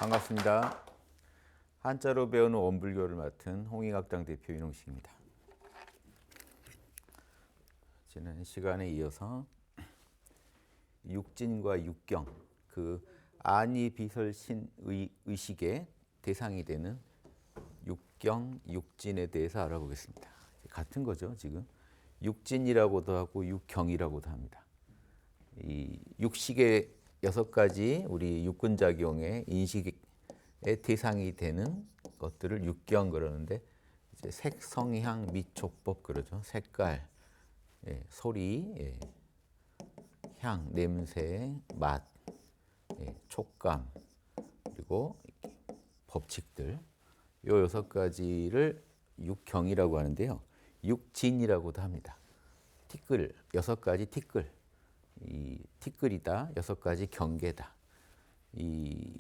반갑습니다. 한자로 배우는 원불교를 맡은 홍익학당 대표 윤홍식입니다. 지난 시간에 이어서 육진과 육경, 그 안이비설신 의식의 대상이 되는 육경, 육진에 대해서 알아보겠습니다. 같은 거죠, 지금. 육진이라고도 하고 육경이라고도 합니다. 이 육식의 6가지 우리 육근작용의 인식의 대상이 되는 것들을 육경 그러는데, 이제 색, 성, 향, 미, 촉법 그러죠. 색깔, 소리, 향, 냄새, 맛, 촉감, 그리고 법칙들, 요 6가지를 육경이라고 하는데요. 육진이라고도 합니다. 티끌, 6가지 티끌. 이 티끌이다, 6가지 경계다. 이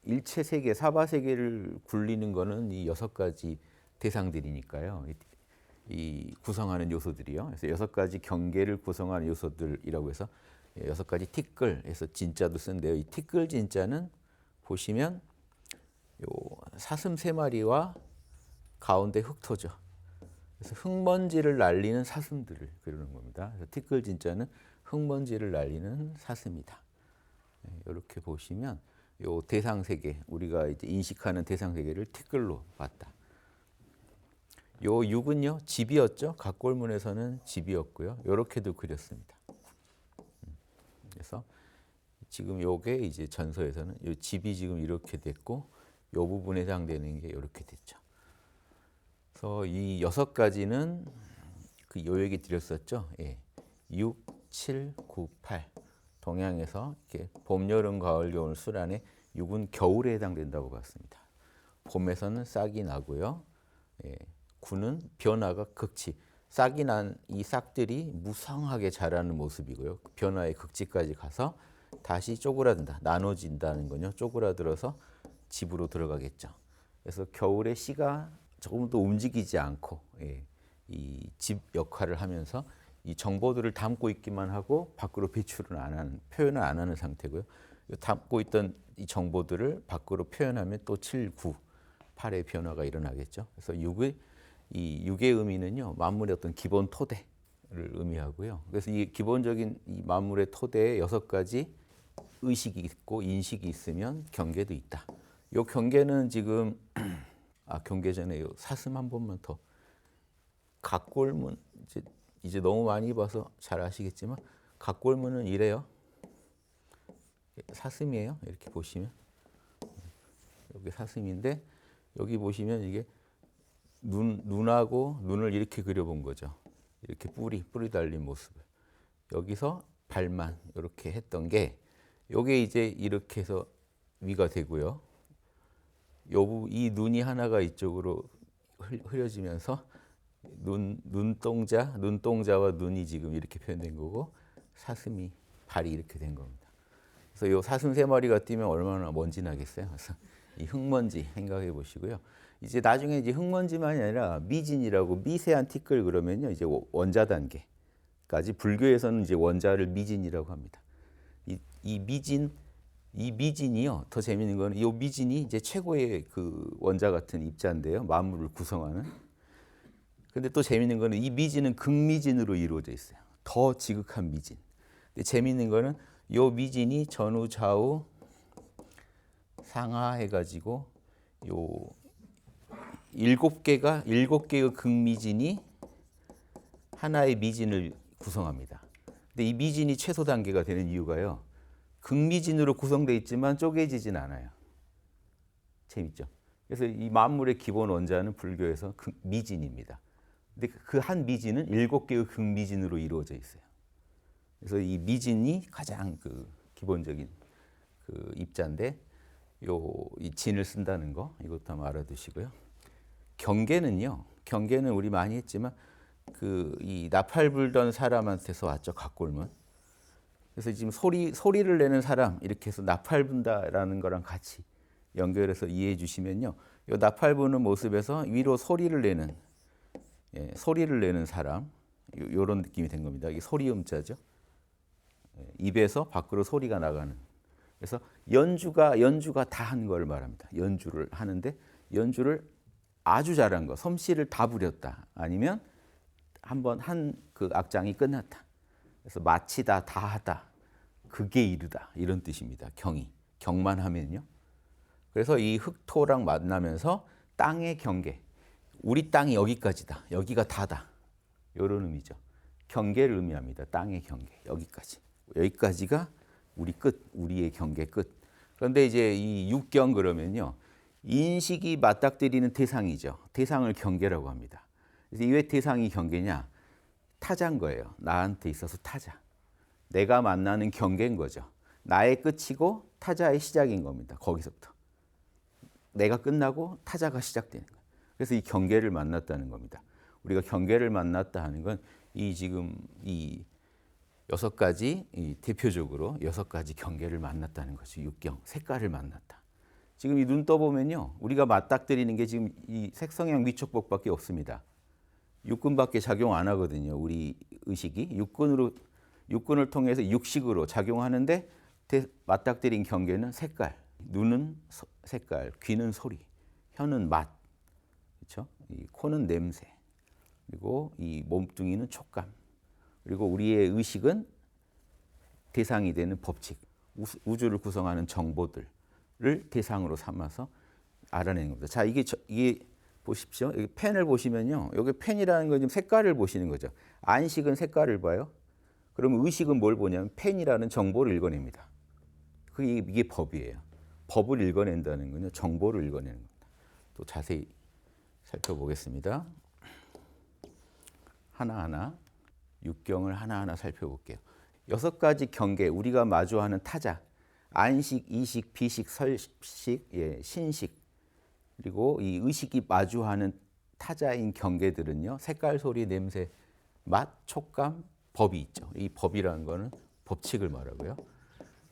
일체 세계, 사바 세계를 굴리는 거는 이 6가지 대상들이니까요. 이 구성하는 요소들이요. 그래서 6가지 경계를 구성하는 요소들이라고 해서 6가지 티끌 해서 진자도 쓴데요. 이 티끌 진자는 보시면 요 사슴 3마리와 가운데 흑토죠. 그래서 흙먼지를 날리는 사슴들을 그리는 겁니다. 그래서 티끌 진자는 흙먼지를 날리는 사슴이다. 이렇게 보시면 요 대상 세계, 우리가 이제 인식하는 대상 세계를 티끌로 봤다. 요 육은요, 집이었죠. 각골문에서는 집이었고요. 이렇게도 그렸습니다. 그래서 지금 요게 이제 전서에서는 요 집이 지금 이렇게 됐고, 요 부분에 해당되는 게 이렇게 됐죠. 그래서 이 6가지는 그 요 얘기 드렸었죠. 6, 7, 9, 8. 동양에서 이렇게 봄, 여름, 가을, 겨울 수란에 6은 겨울에 해당된다고 봤습니다. 봄에서는 싹이 나고요. 9는 변화가 극치. 싹이 난 이 싹들이 무성하게 자라는 모습이고요. 변화의 극치까지 가서 다시 쪼그라든다. 나눠진다는 거요. 쪼그라들어서 집으로 들어가겠죠. 그래서 겨울에 씨가 조금 더 움직이지 않고 이 집 역할을 하면서 이 정보들을 담고 있기만 하고 밖으로 배출은 안 하는, 표현을 안 하는 상태고요. 담고 있던 이 정보들을 밖으로 표현하면 또 7, 9, 8의 변화가 일어나겠죠. 그래서 이 6의 의미는요, 만물의 어떤 기본 토대를 의미하고요. 그래서 이 기본적인 이 만물의 토대에 6가지 의식이 있고 인식이 있으면 경계도 있다. 요 경계는 지금 경계 전에 요 사슴 한 번만 더. 각골문 이제 너무 많이 봐서 잘 아시겠지만 각골문은 이래요. 사슴이에요. 이렇게 보시면 여기 사슴인데, 여기 보시면 이게 눈하고 눈을 이렇게 그려본 거죠. 이렇게 뿌리 달린 모습을. 여기서 발만 이렇게 했던 게, 요게 이제 이렇게 해서 위가 되고요. 이 눈이 하나가 이쪽으로 흐려지면서 눈동자와 눈이 지금 이렇게 표현된 거고, 사슴이 발이 이렇게 된 겁니다. 그래서 이 사슴 3마리가 뛰면 얼마나 먼지 나겠어요. 그래서 이 흙먼지 생각해 보시고요. 이제 나중에 이제 흙먼지만이 아니라 미진이라고, 미세한 티끌 그러면요, 이제 원자 단계까지, 불교에서는 이제 원자를 미진이라고 합니다. 이 미진이요, 더 재밌는 거는 이 미진이 이제 최고의 그 원자 같은 입자인데요, 만물을 구성하는. 근데 또 재밌는 거는 이 미진은 극미진으로 이루어져 있어요. 더 지극한 미진. 근데 재밌는 거는 이 미진이 전후 좌우 상하해가지고 요 7개의 극미진이 하나의 미진을 구성합니다. 근데 이 미진이 최소 단계가 되는 이유가요, 극미진으로 구성되어 있지만 쪼개지진 않아요. 재밌죠? 그래서 이 만물의 기본 원자는 불교에서 미진입니다. 근데 그 한 미진은 7개의 극미진으로 이루어져 있어요. 그래서 이 미진이 가장 그 기본적인 그 입자인데, 이 진을 쓴다는 거, 이것도 한번 알아두시고요. 경계는 우리 많이 했지만 이 나팔 불던 사람한테서 왔죠, 각골문. 그래서 지금 소리를 내는 사람, 이렇게 해서 나팔 분다라는 거랑 같이 연결해서 이해해 주시면요, 이 나팔 부는 모습에서 위로 소리를 내는 사람, 이런 느낌이 된 겁니다. 이게 소리음자죠. 입에서 밖으로 소리가 나가는 그래서 연주가 다 한 걸 말합니다. 연주를 하는데 연주를 아주 잘한 거, 솜씨를 다 부렸다. 아니면 한번 한 그 악장이 끝났다. 그래서 마치다, 다 하다. 그게 이르다. 이런 뜻입니다. 경만 하면요. 그래서 이 흙토랑 만나면서 땅의 경계. 우리 땅이 여기까지다. 여기가 다다. 이런 의미죠. 경계를 의미합니다. 땅의 경계. 여기까지. 여기까지가 우리 끝, 우리의 경계 끝. 그런데 이제 이 육경 그러면요. 인식이 맞닥뜨리는 대상이죠. 대상을 경계라고 합니다. 그래서 왜 대상이 경계냐? 타자인 거예요. 나한테 있어서 타자. 내가 만나는 경계인 거죠. 나의 끝이고 타자의 시작인 겁니다. 거기서부터. 내가 끝나고 타자가 시작되는 거예요. 그래서 이 경계를 만났다는 겁니다. 우리가 경계를 만났다 하는 건 이 지금 이 6가지 대표적으로 6가지 경계를 만났다는 거죠. 육경, 색깔을 만났다. 지금 이 눈 떠보면요. 우리가 맞닥뜨리는 게 지금 이 색성향 위촉법밖에 없습니다. 육근밖에 작용 안 하거든요. 우리 의식이 육근을 통해서 육식으로 작용하는데 맞닥뜨린 경계는 색깔, 눈은 색깔, 귀는 소리, 혀는 맛, 그렇죠? 이 코는 냄새, 그리고 이 몸뚱이는 촉감, 그리고 우리의 의식은 대상이 되는 법칙, 우주를 구성하는 정보들을 대상으로 삼아서 알아내는 겁니다. 자, 이게 보십시오. 여기 펜을 보시면요. 여기 펜이라는 건 지금 색깔을 보시는 거죠. 안식은 색깔을 봐요. 그러면 의식은 뭘 보냐면 펜이라는 정보를 읽어냅니다. 이게 법이에요. 법을 읽어낸다는 건요. 정보를 읽어내는 겁니다. 또 자세히 살펴보겠습니다. 하나하나 육경을 하나하나 살펴볼게요. 6가지 경계, 우리가 마주하는 타자, 안식, 이식, 비식, 설식, 신식, 그리고 이 의식이 마주하는 타자인 경계들은요. 색깔, 소리, 냄새, 맛, 촉감, 법이 있죠. 이 법이라는 거는 법칙을 말하고요.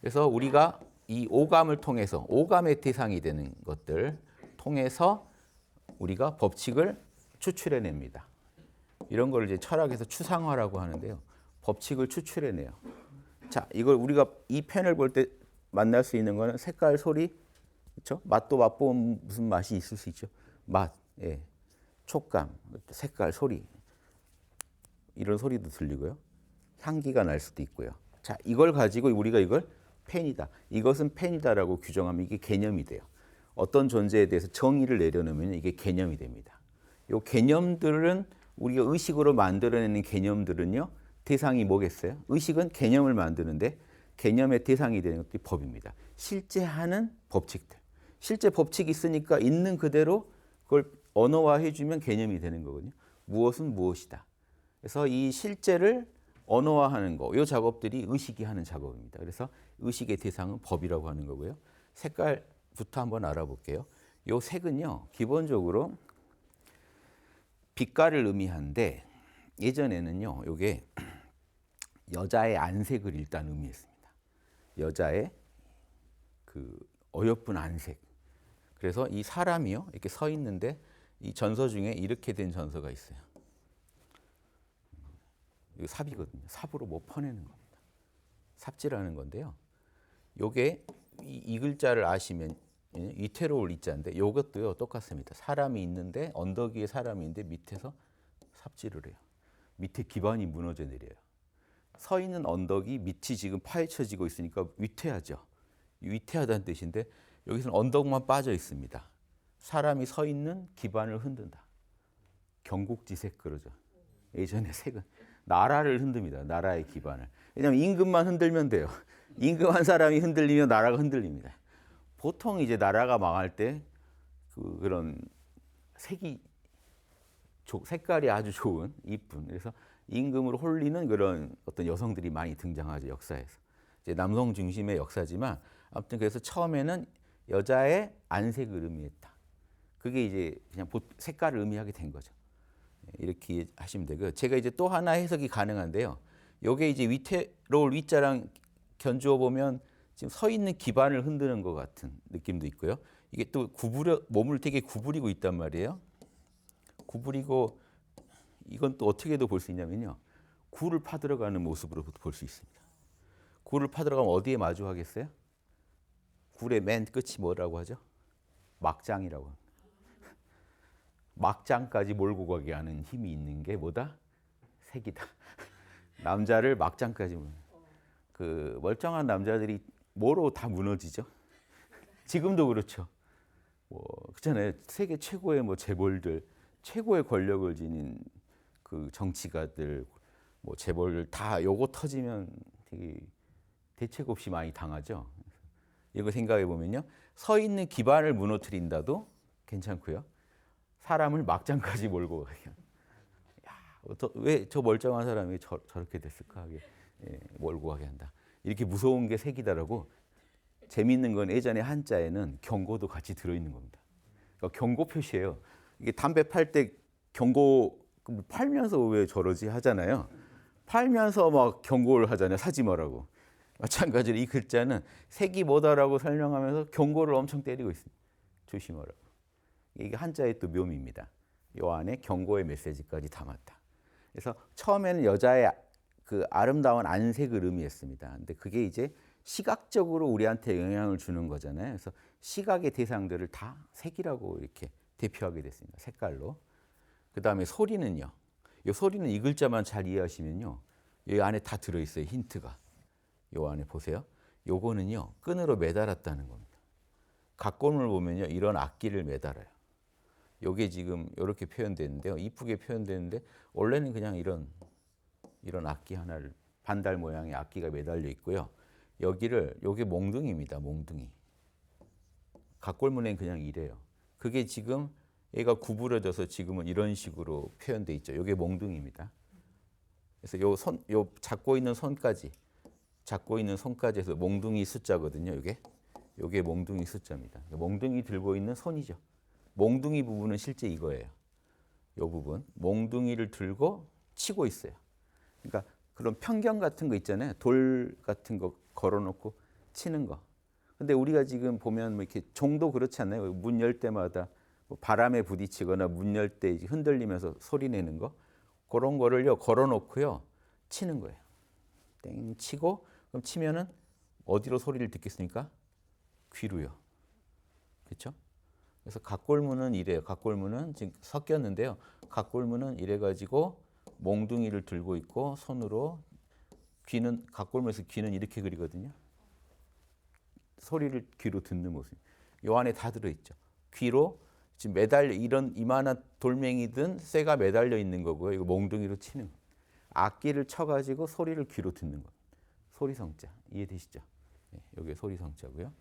그래서 우리가 이 오감을 통해서 오감의 대상이 되는 것들 통해서 우리가 법칙을 추출해냅니다. 이런 걸 이제 철학에서 추상화라고 하는데요. 법칙을 추출해내요. 자, 이걸 우리가 이 펜을 볼 때 만날 수 있는 거는 색깔, 소리, 그렇죠? 맛도 맛보면 무슨 맛이 있을 수 있죠. 맛, 예. 촉감, 색깔, 소리 이런 소리도 들리고요. 향기가 날 수도 있고요. 자, 이걸 가지고 우리가 이걸 펜이다. 이것은 펜이다라고 규정하면 이게 개념이 돼요. 어떤 존재에 대해서 정의를 내려놓으면 이게 개념이 됩니다. 이 개념들은 우리가 의식으로 만들어내는 개념들은요. 대상이 뭐겠어요? 의식은 개념을 만드는데 개념의 대상이 되는 것들이 법입니다. 실제 하는 법칙들. 실제 법칙이 있으니까 있는 그대로 그걸 언어화해 주면 개념이 되는 거거든요. 무엇은 무엇이다. 그래서 이 실제를 언어화하는 거, 이 작업들이 의식이 하는 작업입니다. 그래서 의식의 대상은 법이라고 하는 거고요. 색깔부터 한번 알아볼게요. 이 색은요, 기본적으로 빛깔을 의미하는데 예전에는요, 이게 여자의 안색을 일단 의미했습니다. 여자의 그 어여쁜 안색. 그래서 이 사람이요, 이렇게 서 있는데 이 전서 중에 이렇게 된 전서가 있어요. 이거 삽이거든요. 삽으로 뭐 퍼내는 겁니다. 삽질하는 건데요. 요게 이 글자를 아시면 위태로울 이자인데 이것도요 똑같습니다. 사람이 있는데 언덕 위에 사람이 있는데 밑에서 삽질을 해요. 밑에 기반이 무너져 내려요. 서 있는 언덕이 밑이 지금 파헤쳐지고 있으니까 위태하죠. 위태하다는 뜻인데 여기서는 언덕만 빠져 있습니다. 사람이 서 있는 기반을 흔든다. 경국지색 그러죠. 예전에 색은 나라를 흔듭니다. 나라의 기반을. 왜냐하면 임금만 흔들면 돼요. 임금 한 사람이 흔들리면 나라가 흔들립니다. 보통 이제 나라가 망할 때 그런 색깔이 아주 좋은 이쁜 그래서 임금으로 홀리는 그런 어떤 여성들이 많이 등장하죠. 역사에서. 이제 남성 중심의 역사지만 아무튼 그래서 처음에는 여자의 안색을 의미했다. 그게 이제 그냥 색깔을 의미하게 된 거죠. 이렇게 하시면 되고요. 제가 이제 또 하나 해석이 가능한데요. 요게 이제 위태로울 위자랑 견주어 보면 지금 서 있는 기반을 흔드는 것 같은 느낌도 있고요. 이게 또 몸을 되게 구부리고 있단 말이에요. 구부리고 이건 또 어떻게도 볼 수 있냐면요. 굴을 파들어가는 모습으로 볼 수 있습니다. 굴을 파들어가면 어디에 마주하겠어요? 굴의 맨 끝이 뭐라고 하죠? 막장이라고. 막장까지 몰고 가게 하는 힘이 있는 게 뭐다? 색이다. 남자를 막장까지 그 멀쩡한 남자들이 뭐로 다 무너지죠? 지금도 그렇죠. 뭐 그렇잖아요. 세계 최고의 뭐 재벌들, 최고의 권력을 지닌 그 정치가들, 뭐 재벌들 다 요거 터지면 되게 대책 없이 많이 당하죠. 이거 생각해 보면요, 서 있는 기반을 무너뜨린다도 괜찮고요. 사람을 막장까지 몰고 가요. 왜 저 멀쩡한 사람이 저렇게 됐을까 하게 몰고 가게 한다. 이렇게 무서운 게 색이다라고. 재미있는 건 예전에 한자에는 경고도 같이 들어있는 겁니다. 그러니까 경고 표시예요. 이게 담배 팔 때 경고 팔면서 왜 저러지 하잖아요. 팔면서 막 경고를 하잖아요. 사지 말라고. 마찬가지로 이 글자는 색이 뭐다라고 설명하면서 경고를 엄청 때리고 있습니다. 조심하라고. 이게 한자의 또 묘미입니다. 이 안에 경고의 메시지까지 담았다. 그래서 처음에는 여자의 그 아름다운 안색을 의미했습니다. 근데 그게 이제 시각적으로 우리한테 영향을 주는 거잖아요. 그래서 시각의 대상들을 다 색이라고 이렇게 대표하게 됐습니다. 색깔로. 그 다음에 소리는요. 이 소리는 이 글자만 잘 이해하시면요, 이 안에 다 들어있어요. 힌트가. 이 안에 보세요. 요거는요, 끈으로 매달았다는 겁니다. 각곰을 보면요, 이런 악기를 매달아요. 요게 지금 이렇게 표현되는데요. 이쁘게 표현되는데 원래는 그냥 이런 악기 하나를, 반달 모양의 악기가 매달려 있고요. 요게 몽둥이입니다. 몽둥이. 각골문엔 그냥 이래요. 그게 지금 얘가 구부러져서 지금은 이런 식으로 표현돼 있죠. 요게 몽둥이입니다. 그래서 요 잡고 있는 손까지 해서 몽둥이 숫자거든요. 요게 몽둥이 숫자입니다. 몽둥이 들고 있는 손이죠. 몽둥이 부분은 실제 이거예요. 요 부분. 몽둥이를 들고 치고 있어요. 그러니까 그런 편견 같은 거 있잖아요. 돌 같은 거 걸어놓고 치는 거. 근데 우리가 지금 보면 뭐 이렇게 종도 그렇지 않나요? 문 열 때마다 뭐 바람에 부딪히거나 문 열 때 흔들리면서 소리 내는 거. 그런 거를요, 걸어놓고요, 치는 거예요. 땡 치고, 그럼 치면은 어디로 소리를 듣겠습니까? 귀로요. 그렇죠? 그래서 각골문은 이래요. 각골문은 지금 섞였는데요. 각골문은 이래가지고 몽둥이를 들고 있고 손으로 각골문에서 귀는 이렇게 그리거든요. 소리를 귀로 듣는 모습. 요 안에 다 들어있죠. 귀로 지금 매달려, 이런 이만한 돌멩이든 쇠가 매달려 있는 거고요. 이거 몽둥이로 치는 거. 악기를 쳐가지고 소리를 귀로 듣는 거. 소리성자. 이해되시죠? 네, 여기 소리성자고요.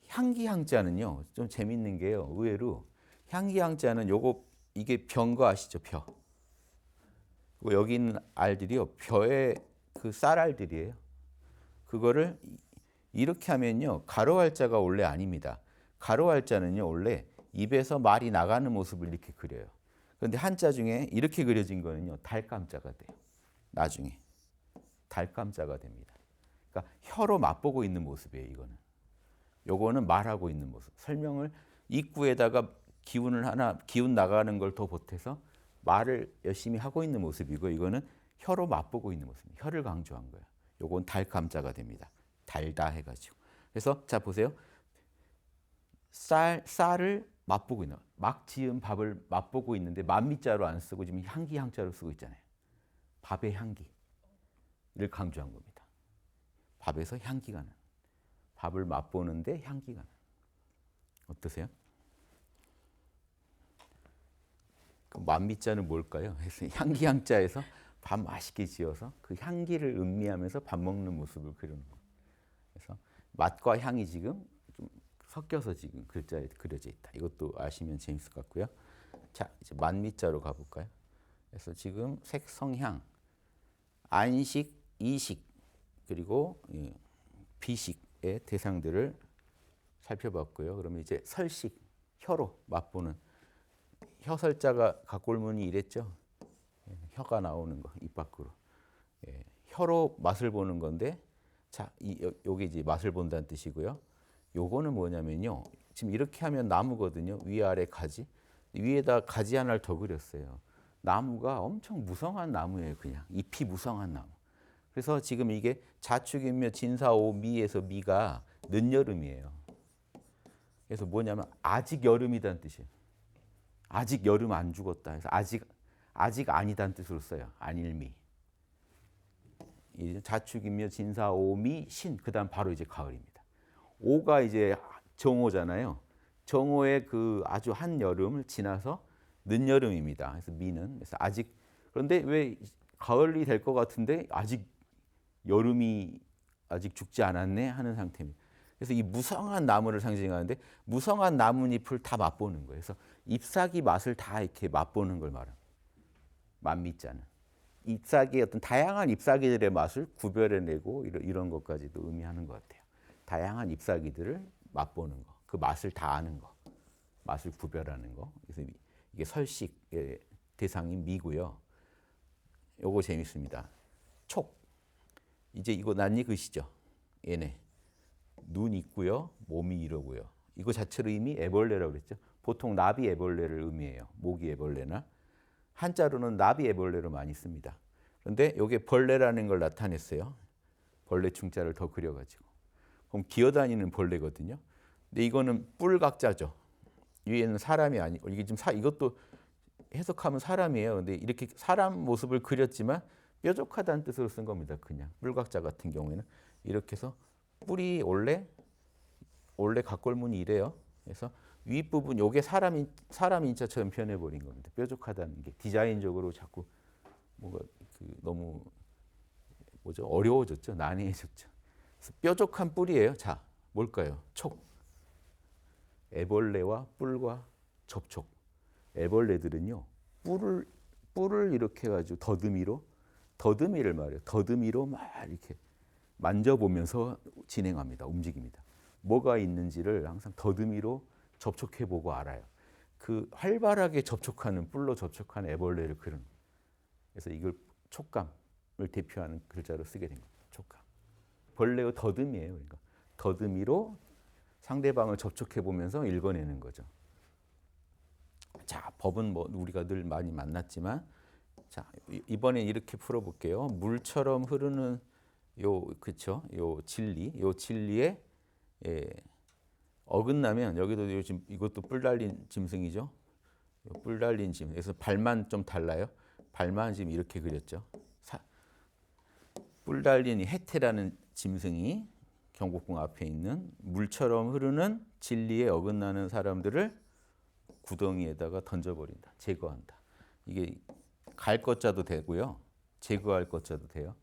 향기향자는요, 좀 재밌는 게요. 의외로 향기향자는 이게 벼인 거 아시죠? 벼. 그리고 여기 있는 알들이요, 벼의 그 쌀알들이에요. 그거를 이렇게 하면요, 가로알자가 원래 아닙니다. 가로알자는요, 원래 입에서 말이 나가는 모습을 이렇게 그려요. 그런데 한자 중에 이렇게 그려진 거는요, 달감자가 돼요. 나중에 달감자가 됩니다. 그러니까 혀로 맛보고 있는 모습이에요. 요거는 말하고 있는 모습. 설명을 입구에다가 기운 나가는 걸 더 보태서 말을 열심히 하고 있는 모습이고, 이거는 혀로 맛보고 있는 모습입니다. 혀를 강조한 거예요. 요건 달감자가 됩니다. 달다 해가지고. 그래서 자 보세요. 쌀을 맛보고 있는, 막 지은 밥을 맛보고 있는데 만미자로 안 쓰고 지금 향기향자로 쓰고 있잖아요. 밥의 향기를 강조한 겁니다. 밥에서 향기가 나는. 밥을 맛보는데 향기가 나는. 어떠세요? 그 만미자는 뭘까요? 향기향자에서 밥 맛있게 지어서 그 향기를 음미하면서 밥 먹는 모습을 그리는 거예요. 그래서 맛과 향이 지금 좀 섞여서 지금 글자에 그려져 있다. 이것도 아시면 재밌을 것 같고요. 자, 이제 만미자로 가볼까요? 그래서 지금 색, 성, 향, 안식, 이식, 그리고 비식의 대상들을 살펴봤고요. 그러면 이제 설식, 혀로 맛보는, 혀설자가 각골문이 이랬죠. 혀가 나오는 거, 입 밖으로. 혀로 맛을 보는 건데, 자, 요게 이제 맛을 본다는 뜻이고요. 요거는 뭐냐면요, 지금 이렇게 하면 나무거든요. 위아래 가지. 위에다 가지 하나를 더 그렸어요. 나무가 엄청 무성한 나무예요. 그냥 잎이 무성한 나무. 그래서 지금 이게 자축인묘 진사오미에서 미가 늦여름이에요. 그래서 뭐냐면 아직 여름이다는 뜻이에요. 아직 여름 안 죽었다. 그래서 아직 아니다는 뜻으로 써요. 안일미. 자축인묘 진사오미 신 그다음 바로 이제 가을입니다. 오가 이제 정오잖아요. 정오의 그 아주 한여름을 지나서 늦여름입니다. 그래서 미는 그래서 아직 그런데 왜 가을이 될 것 같은데 아직 여름이 아직 죽지 않았네 하는 상태입니다. 그래서 이 무성한 나무를 상징하는데 무성한 나뭇잎을 다 맛보는 거예요. 그래서 잎사귀 맛을 다 이렇게 맛보는 걸 말합니다. 만미자는 잎사귀의 어떤 다양한 잎사귀들의 맛을 구별해내고 이런 것까지도 의미하는 것 같아요. 다양한 잎사귀들을 맛보는 거, 그 맛을 다 아는 거, 맛을 구별하는 거. 그래서 이게 설식의 대상인 미고요. 요거 재밌습니다. 촉. 이제 이거 낯익으시죠? 얘네. 눈 있고요. 몸이 이러고요. 이거 자체로 이미 애벌레라고 그랬죠. 보통 나비 애벌레를 의미해요. 모기 애벌레나. 한자로는 나비 애벌레로 많이 씁니다. 그런데 이게 벌레라는 걸 나타냈어요. 벌레 충자를 더 그려가지고. 그럼 기어다니는 벌레거든요. 근데 이거는 뿔각자죠. 위에는 사람이 아니고 이게 지금 이것도 해석하면 사람이에요. 근데 이렇게 사람 모습을 그렸지만 뾰족하다는 뜻으로 쓴 겁니다. 그냥 뿔각자 같은 경우에는 이렇게 해서 뿔이 원래 각골문이 이래요. 그래서 윗부분 요게 사람 인자처럼 표현해 버린 겁니다. 뾰족하다는 게 디자인적으로 자꾸 뭔가 너무 어려워졌죠. 난해해졌죠. 그래서 뾰족한 뿔이에요. 자, 뭘까요? 촉. 애벌레와 뿔과 접촉. 애벌레들은요. 뿔을 이렇게 해가지고 더듬이를 말해요. 더듬이로 막 이렇게 만져보면서 진행합니다. 움직입니다. 뭐가 있는지를 항상 더듬이로 접촉해보고 알아요. 그 활발하게 접촉하는 뿔로 접촉하는 애벌레를 그려는 거예요. 그래서 이걸 촉감을 대표하는 글자로 쓰게 된 겁니다. 촉감. 벌레의 더듬이에요. 그러니까 더듬이로 상대방을 접촉해보면서 읽어내는 거죠. 자, 법은 뭐 우리가 늘 많이 만났지만, 자 이번엔 이렇게 풀어볼게요. 물처럼 흐르는 그쵸? 요 진리에 어긋나면 여기도 요즘 이것도 뿔 달린 짐승이죠. 뿔 달린 짐. 그래서 발만 좀 달라요. 발만 지금 이렇게 그렸죠. 뿔 달린 해태라는 짐승이 경복궁 앞에 있는 물처럼 흐르는 진리에 어긋나는 사람들을 구덩이에다가 던져버린다. 제거한다. 이게 갈 것자도 되고요. 제거할 것자도 돼요.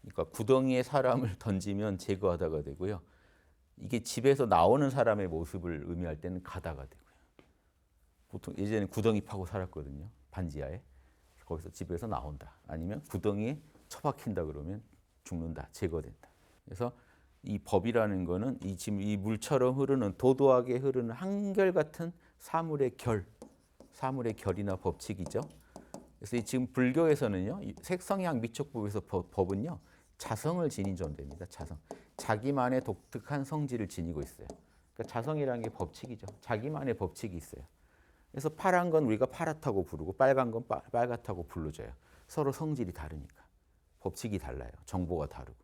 그러니까 구덩이에 사람을 던지면 제거하다가 되고요. 이게 집에서 나오는 사람의 모습을 의미할 때는 가다가 되고요. 보통 예전에 구덩이 파고 살았거든요. 반지하에. 거기서 집에서 나온다. 아니면 구덩이에 처박힌다 그러면 죽는다. 제거된다. 그래서 이 법이라는 거는 지금 이 물처럼 흐르는 도도하게 흐르는 한결같은 사물의 결이나 법칙이죠. 그래서 지금 불교에서는요. 색성향 미촉법에서 법은요. 자성을 지닌 존재입니다. 자성. 자기만의 독특한 성질을 지니고 있어요. 그러니까 자성이라는 게 법칙이죠. 자기만의 법칙이 있어요. 그래서 파란 건 우리가 파랗다고 부르고 빨간 건 빨갛다고 불러줘요. 서로 성질이 다르니까. 법칙이 달라요. 정보가 다르고.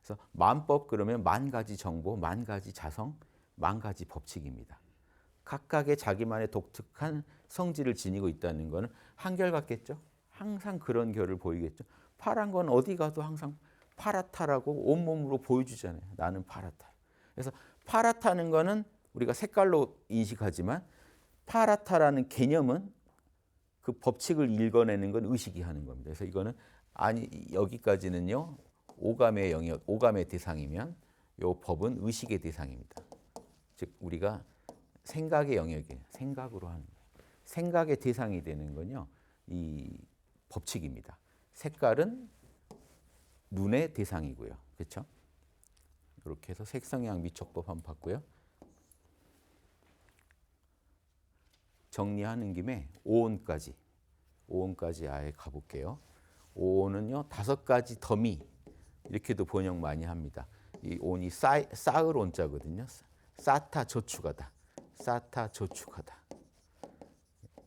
그래서 만법 그러면 만 가지 정보, 만 가지 자성, 만 가지 법칙입니다. 각각의 자기만의 독특한 성질을 지니고 있다는 것은 한결같겠죠. 항상 그런 결을 보이겠죠. 파란 건 어디 가도 항상 파랗다라고 온몸으로 보여주잖아요. 나는 파랗다. 그래서 파랗다는 거는 우리가 색깔로 인식하지만 파랗다라는 개념은 그 법칙을 읽어내는 건 의식이 하는 겁니다. 그래서 이거는 여기까지는요. 오감의 영역, 오감의 대상이면 이 법은 의식의 대상입니다. 즉 우리가 생각의 영역이에요. 생각으로 하는 거예요. 생각의 대상이 되는 건요. 이 법칙입니다. 색깔은 눈의 대상이고요. 그렇죠? 이렇게 해서 색성향 미촉법 한번 봤고요. 정리하는 김에 오온까지 아예 가볼게요. 오온은요 5가지 더미 이렇게도 번역 많이 합니다. 이 온이 쌓을 온자거든요. 쌓다 저축하다.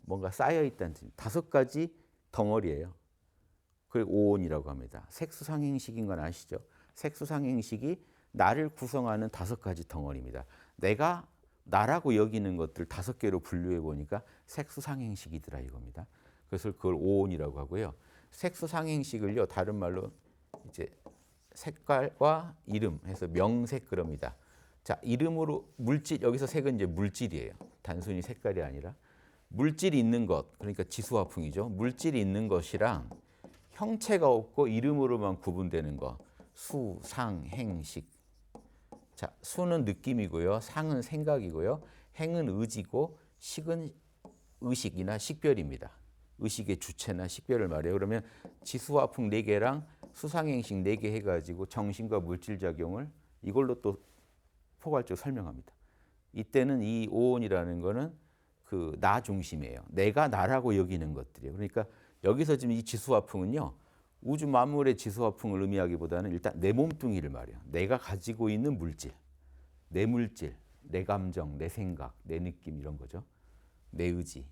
뭔가 쌓여 있다는 뜻. 5가지 덩어리예요. 그걸 오온이라고 합니다. 색수상행식인 건 아시죠? 색수상행식이 나를 구성하는 5가지 덩어리입니다. 내가 나라고 여기는 것들 5개로 분류해 보니까 색수상행식이더라 이겁니다. 그래서 그걸 오온이라고 하고요. 색수상행식을요 다른 말로 이제 색깔과 이름 해서 명색 그럽니다. 자, 이름으로 물질, 여기서 색은 이제 물질이에요. 단순히 색깔이 아니라 물질이 있는 것, 그러니까 지수화풍이죠. 물질이 있는 것이랑 형체가 없고 이름으로만 구분되는 것, 수, 상, 행, 식. 자, 수는 느낌이고요. 상은 생각이고요. 행은 의지고 식은 의식이나 식별입니다. 의식의 주체나 식별을 말해요. 그러면 지수화풍 4개랑 수상행식 4개 해가지고 정신과 물질작용을 이걸로 또 포괄적으로 설명합니다. 이때는 이 오온이라는 거는 그 나 중심이에요. 내가 나라고 여기는 것들이에요. 그러니까 여기서 지금 이 지수화풍은요. 우주 만물의 지수화풍을 의미하기보다는 일단 내 몸뚱이를 말해요. 내가 가지고 있는 물질, 내 물질, 내 감정, 내 생각, 내 느낌 이런 거죠. 내 의지.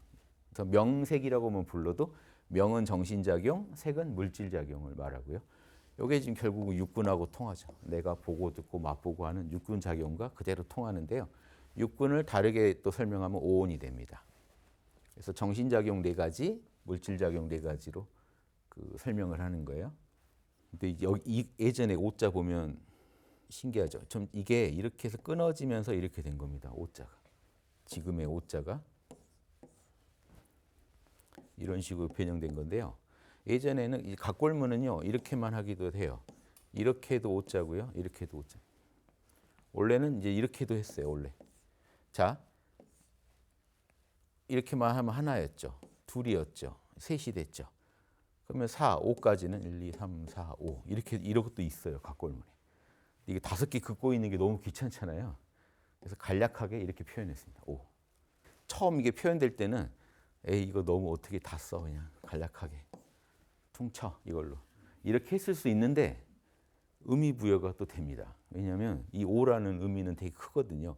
그래서 명색이라고만 불러도 명은 정신작용, 색은 물질작용을 말하고요. 이게 지금 결국은 육군하고 통하죠. 내가 보고 듣고 맛보고 하는 육군작용과 그대로 통하는데요. 육군을 다르게 또 설명하면 오온이 됩니다. 그래서 정신작용 4가지, 물질작용 4가지로 그 설명을 하는 거예요. 근데 여기 예전에 오자 보면 신기하죠. 좀 이게 이렇게 해서 끊어지면서 이렇게 된 겁니다. 오자가. 지금의 오자가 이런 식으로 변형된 건데요. 예전에는 이 각골문은요 이렇게만 하기도 해요. 이렇게도 오자고요, 이렇게도 오자. 원래는 이제 이렇게도 했어요. 원래. 자, 이렇게만 하면 하나였죠. 둘이었죠. 셋이 됐죠. 그러면 4, 5까지는 1, 2, 3, 4, 5 이렇게 이것도 있어요. 각골문에. 이게 5개 긋고 있는 게 너무 귀찮잖아요. 그래서 간략하게 이렇게 표현했습니다. 5. 처음 이게 표현될 때는 에이 이거 너무 어떻게 다 써 그냥 간략하게 퉁쳐 이걸로 이렇게 했을 수 있는데 의미 부여가 또 됩니다. 왜냐하면 이 오라는 의미는 되게 크거든요.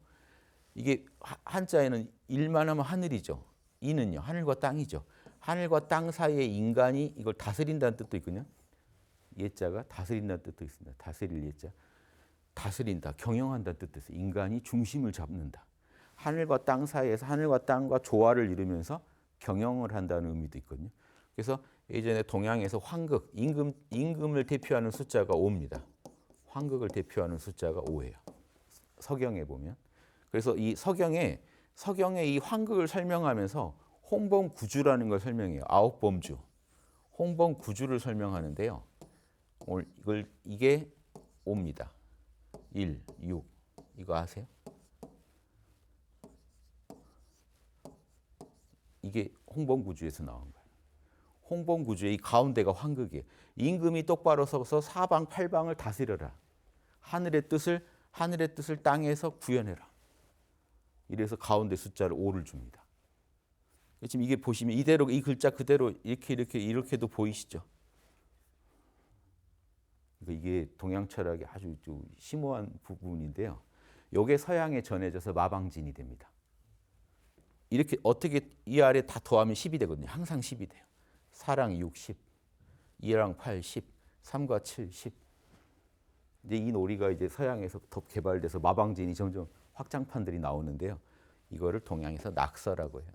이게 한자에는 일만 하면 하늘이죠. 이는요 하늘과 땅이죠. 하늘과 땅 사이에 인간이 이걸 다스린다는 뜻도 있거든요. 예자가 다스린다는 뜻도 있습니다. 다스릴 예자. 다스린다, 경영한다는 뜻도 있어요. 인간이 중심을 잡는다. 하늘과 땅 사이에서 하늘과 땅과 조화를 이루면서 경영을 한다는 의미도 있거든요. 그래서 예전에 동양에서 황극, 임금을 대표하는 숫자가 5입니다. 황극을 대표하는 숫자가 5예요. 서경에 보면. 그래서 이 서경에 이 황극을 설명하면서 홍범구주라는 걸 설명해요. 9범주. 홍범구주를 설명하는데요. 이게 5입니다. 1, 6. 이거 아세요? 이게 홍범구주에서 나온 거예요. 홍범구주의 이 가운데가 황극이에요. 임금이 똑바로 서서 사방 팔방을 다스려라. 하늘의 뜻을 땅에서 구현해라. 이래서 가운데 숫자를 5를 줍니다. 지금 이게 보시면 이대로 이 글자 그대로 이렇게도 보이시죠? 이게 동양 철학의 아주 심오한 부분인데요. 이게 서양에 전해져서 마방진이 됩니다. 이렇게 어떻게 이 아래 다 더하면 10이 되거든요. 항상 10이 돼요. 4랑 6, 10, 2랑 8, 10, 3과 7, 10. 이제 이 놀이가 이제 서양에서 더 개발돼서 마방진이 점점 확장판들이 나오는데요. 이거를 동양에서 낙서라고 해요.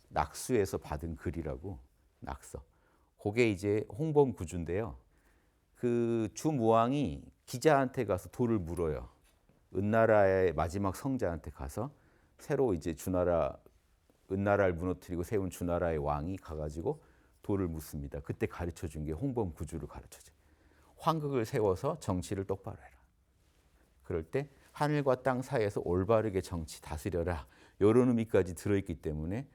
낙수에서 받은 글이라고 낙서. 그게 이제 홍범구주인데요. 그 주무왕이 기자한테 가서 도를 물어요. 은나라의 마지막 성자한테 가서 새로 이제 은나라를 무너뜨리고 세운 주나라의 왕이 가가지고 도를 묻습니다. 그때 가르쳐 준 게 홍범구주를 가르쳐줘. 황극을 세워서 정치를 똑바로 해라. 그럴 때 하늘과 땅 사이에서 올바르게 정치 다스려라. 이런 의미까지 들어있기 때문에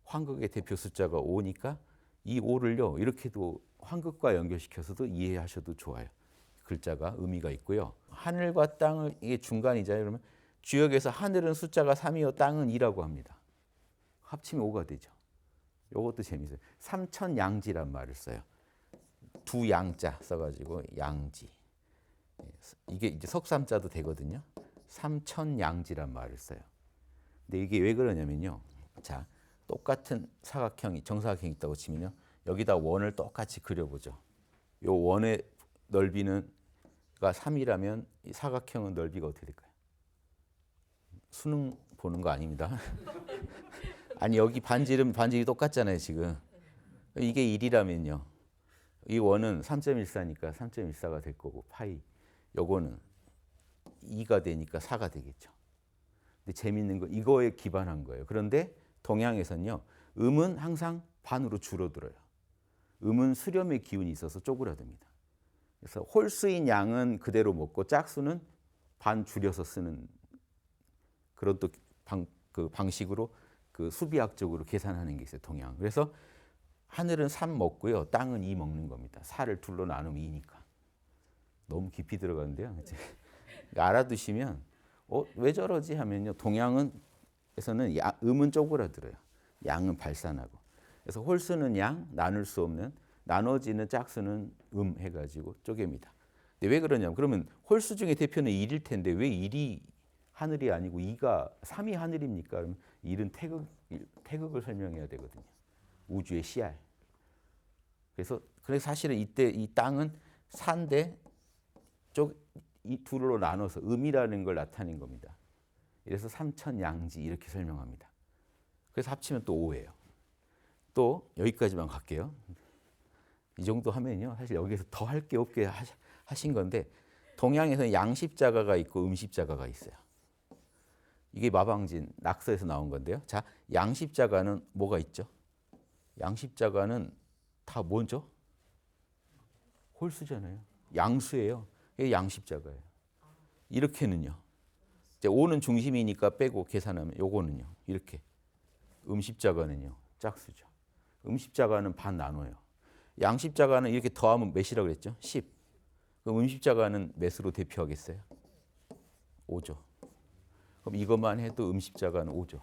황극의 대표 숫자가 5니까 이 5를요 이렇게도 황극과 연결시켜서도 이해하셔도 좋아요. 글자가 의미가 있고요. 하늘과 땅을 이게 중간이잖아요. 그러면 주역에서 하늘은 숫자가 3이요 땅은 2라고 합니다. 합치면 5가 되죠. 이것도 재미있어요. 삼천양지란 말을 써요. 두 양자 써가지고 양지. 이게 이제 석삼자도 되거든요. 삼천양지란 말을 써요. 근데 이게 왜 그러냐면요. 자, 똑같은 사각형이 정사각형이 있다고 치면요. 여기다 원을 똑같이 그려보죠. 이 원의 넓이는 3이라면 이 사각형은 넓이가 어떻게 될까요? 수능 보는 거 아닙니다. 아니 여기 반지름이 똑같잖아요 지금. 이게 1이라면요. 이 원은 3.14니까 3.14가 될 거고 파이. 요거는 2가 되니까 4가 되겠죠. 근데 재밌는 건 이거에 기반한 거예요. 그런데 동양에서는요. 음은 항상 반으로 줄어들어요. 음은 수렴의 기운이 있어서 쪼그라듭니다. 그래서 홀수인 양은 그대로 먹고 짝수는 반 줄여서 쓰는 그런 또 그 방식으로 그 수비학적으로 계산하는 게 있어요. 동양. 그래서 하늘은 3 먹고요. 땅은 2 먹는 겁니다. 4를 둘로 나누면 2니까. 너무 깊이 들어가는데요. 이제 알아두시면 왜 저러지 하면요. 동양에서는 음은 쪼그라들어요. 양은 발산하고. 그래서 홀수는 양, 나눌 수 없는, 나눠지는 짝수는 해가지고 쪼갭니다. 근데 왜 그러냐면 그러면 홀수 중에 대표는 1일 텐데 왜 1이 하늘이 아니고 3이 하늘입니까? 그러면 1은 태극을 설명해야 되거든요. 우주의 CR. 그래서 사실은 이때 이 땅은 산데 이 둘로 나눠서 음이라는 걸 나타낸 겁니다. 그래서 삼천양지 이렇게 설명합니다. 그래서 합치면 또 5예요. 또 여기까지만 갈게요. 이 정도 하면요. 사실 여기서 더 할 게 없게 하신 건데 동양에서는 양십자가가 있고 음십자가가 있어요. 이게 마방진 낙서에서 나온 건데요. 자, 양십자가는 뭐가 있죠? 양십자가는 다 뭐죠? 홀수잖아요. 양수예요. 이게 양십자가예요. 이렇게는요. 이제 5는 중심이니까 빼고 계산하면 요거는요. 이렇게. 음십자가는요. 짝수죠. 음십자가는 반 나눠요. 양십자가는 이렇게 더하면 몇이라고 그랬죠? 10. 그럼 음십자가는 몇으로 대표하겠어요? 5죠. 그럼 이것만 해도 음십자가는 5죠.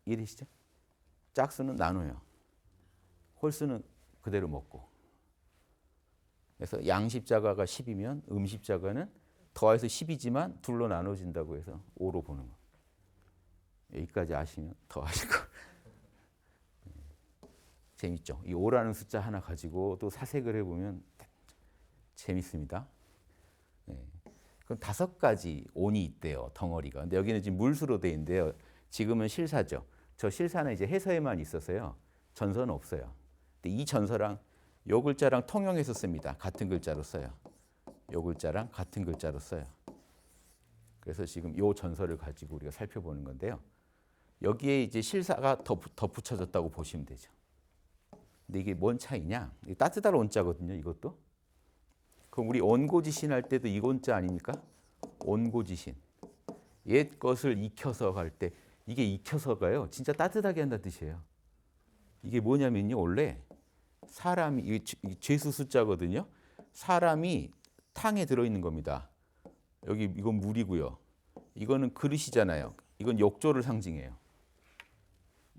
이해되시죠? 짝수는 나눠요. 홀수는 그대로 먹고. 그래서 양십자가가 10이면 음십자가는 더해서 10이지만 둘로 나눠진다고 해서 5로 보는 거. 여기까지 아시면 더 아실 거. 재밌죠? 이 5라는 숫자 하나 가지고 또 사색을 해보면 재밌습니다. 네. 그럼 5가지 온이 있대요. 덩어리가. 근데 여기는 지금 물수로 돼 있는데요. 지금은 실사죠. 저 실사는 이제 해서에만 있어서요. 전서는 없어요. 근데 이 전서랑 요 글자랑 통용해서 씁니다. 같은 글자로 써요. 요 글자랑 같은 글자로 써요. 그래서 지금 요 전서를 가지고 우리가 살펴보는 건데요. 여기에 이제 실사가 덧붙여졌다고 보시면 되죠. 근데 이게 뭔 차이냐? 이게 따뜻할 온자거든요. 이것도. 그럼 우리 온고지신 할 때도 이 온자 아닙니까? 온고지신. 옛 것을 익혀서 갈 때 이게 익혀서가요. 진짜 따뜻하게 한다는 뜻이에요. 이게 뭐냐면요. 원래 사람이 이 죄수 숫자거든요. 사람이 탕에 들어있는 겁니다. 여기 이건 물이고요. 이거는 그릇이잖아요. 이건 욕조를 상징해요.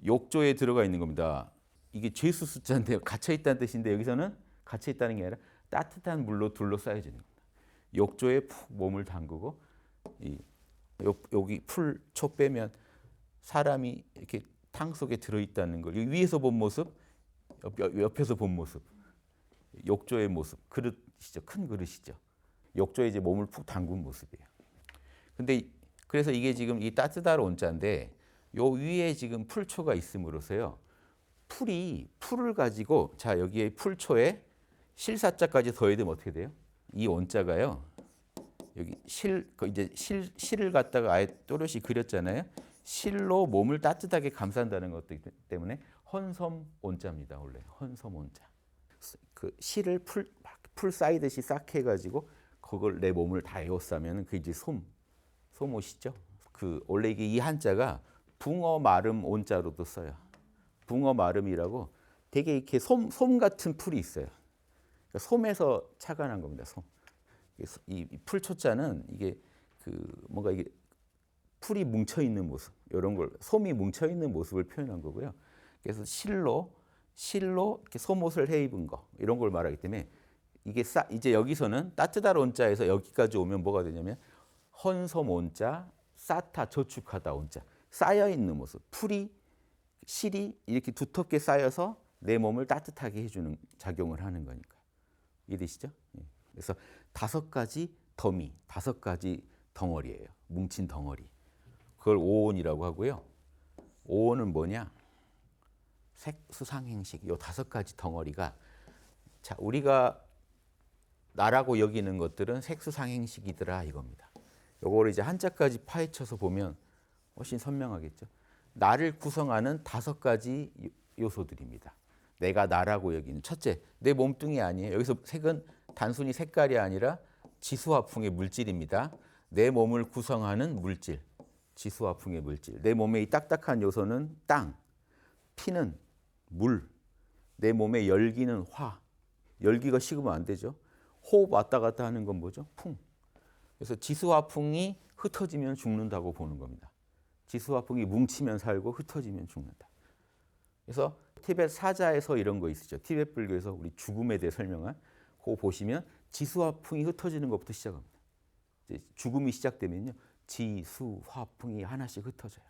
욕조에 들어가 있는 겁니다. 이게 죄수 숫자인데 갇혀있다는 뜻인데 여기서는 갇혀있다는 게 아니라 따뜻한 물로 둘러싸여지는 겁니다. 욕조에 푹 몸을 담그고 여기 풀초 빼면 사람이 이렇게 탕 속에 들어있다는 걸 위에서 본 모습, 옆에서 본 모습, 욕조의 모습, 그릇이죠. 큰 그릇이죠. 욕조에 이제 몸을 푹 담근 모습이에요. 근데 그래서 이게 지금 이 따뜻할 온자인데 요 위에 지금 풀초가 있음으로써요. 풀을 가지고 자 여기에 풀초에 실사자까지 더해야 되면 어떻게 돼요? 이 온자가요. 여기 이제 실을 갖다가 아예 또렷이 그렸잖아요. 실로 몸을 따뜻하게 감싼다는 것도 있기 때문에 헌섬 온자입니다. 원래 헌섬 온자. 그 실을 풀 쌓이듯이 싹 해가지고 그걸 내 몸을 다 에워싸면 그 이제 솜옷이죠. 그 원래 이게 이 한자가 붕어 마름 온자로도 써요. 붕어 마름이라고 되게 이렇게 솜 같은 풀이 있어요. 그러니까 솜에서 착안한 겁니다. 솜. 이 풀초자는 이게 뭔가 이게 풀이 뭉쳐 있는 모습, 이런 걸 솜이 뭉쳐 있는 모습을 표현한 거고요. 그래서 실로 이렇게 솜옷을 해 입은 거 이런 걸 말하기 때문에 이게 이제 여기서는 따뜻할 온자에서 여기까지 오면 뭐가 되냐면 헌솜 온자, 쌓다 저축하다 온자, 쌓여 있는 모습, 실이 이렇게 두텁게 쌓여서 내 몸을 따뜻하게 해주는 작용을 하는 거니까. 이해되시죠? 예. 그래서 5가지 더미, 5가지 덩어리예요. 뭉친 덩어리. 그걸 오온이라고 하고요. 오온은 뭐냐? 색수상행식. 요 5가지 덩어리가 자, 우리가 나라고 여기는 것들은 색수상행식이더라 이겁니다. 요거를 이제 한자까지 파헤쳐서 보면 훨씬 선명하겠죠. 나를 구성하는 5가지 요소들입니다. 내가 나라고 여기는 첫째, 내 몸뚱이 아니에요. 여기서 색은 단순히 색깔이 아니라 지수화풍의 물질입니다. 내 몸을 구성하는 물질, 지수화풍의 물질. 내 몸의 이 딱딱한 요소는 땅, 피는 물, 내 몸의 열기는 화. 열기가 식으면 안 되죠. 호흡 왔다 갔다 하는 건 뭐죠? 풍. 그래서 지수화풍이 흩어지면 죽는다고 보는 겁니다. 지수화풍이 뭉치면 살고 흩어지면 죽는다. 그래서 티베트 사자에서 이런 거 있으죠. 티베트 불교에서 우리 죽음에 대해 설명한 그거 보시면 지수화풍이 흩어지는 것부터 시작합니다. 이제 죽음이 시작되면요. 지수화풍이 하나씩 흩어져요.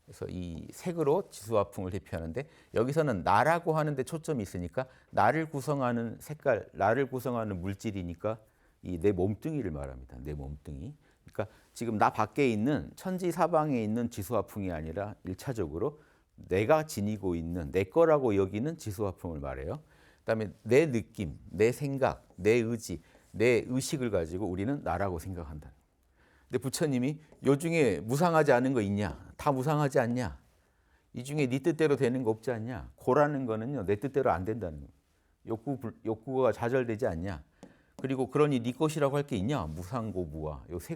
그래서 이 색으로 지수화풍을 대표하는데 여기서는 나라고 하는데 초점이 있으니까 나를 구성하는 색깔, 나를 구성하는 물질이니까 이 내 몸뚱이를 말합니다. 내 몸뚱이. 그러니까 지금 나 밖에 있는 천지 사방에 있는 지수화풍이 아니라 1차적으로 내가 지니고 있는 내 거라고 여기는 지수화풍을 말해요. 그다음에 내 느낌, 내 생각, 내 의지, 내 의식을 가지고 우리는 나라고 생각한다. 근데 부처님이 요 중에 무상하지 않은 거 있냐? 다 무상하지 않냐? 이 중에 네 뜻대로 되는 거 없지 않냐? 고라는 거는요, 내 뜻대로 안 된다는 거예요. 욕구가 좌절되지 않냐? 그리고 그러니 네 것이라고 할 게 있냐? 무상고 무아. 요 세